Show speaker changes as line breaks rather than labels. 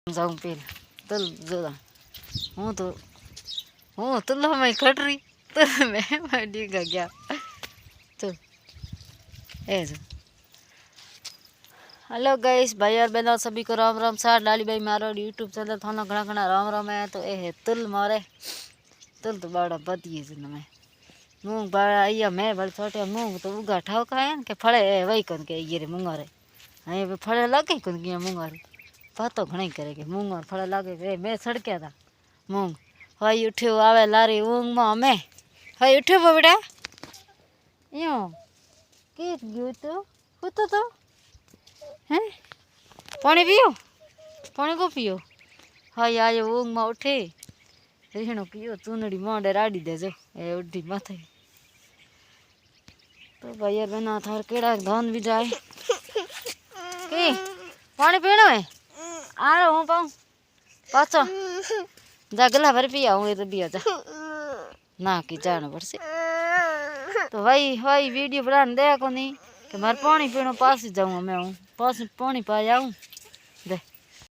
जाऊं पेला तल जोदा हूँ तो लो मैं खट रही तो मैं डिगा गया चल ऐसे। हेलो गाइस भाई और बहनों सभी को राम राम। सार लाली भाई मारो यूट्यूब चैनल थाना घना घना राम राम है। तो ए तुल मारे तुल तो बड़ा बतिए से मैं मूंग बड़ा आइया मैं बड़े छोटे मूंग तो उगा ठाव खाए के फड़े वही कन के ये रे मूंगारे हाँ फड़े लगे कन के मूंगारे पातो घना करे के मूंग और फड़े लगे रे मैं सड़क्या था मूंग हई उठ्यो आवे लारी ऊंग में मैं हई उठ्यो बेटा यो के गयो तो हैं पानी पियो पानी को पियो हई आयो ऊंग में उठे રીહણો કયો ચૂનડી મોઢે રાડી દેજો એ ઉડી માથે તો ભાઈ બના થાર કેડા ધન भी जाए કે પાણી પીણો હે આરો હું પાઉં પાછો जा गला भर पिया हूँ तो पिया जा ना की जाना पड़से। तो भाई वीडियो बनाने दे को नहीं कि मारे पानी पीनो पास ही जाऊँ मैं हूँ पास पानी पा जाऊँ दे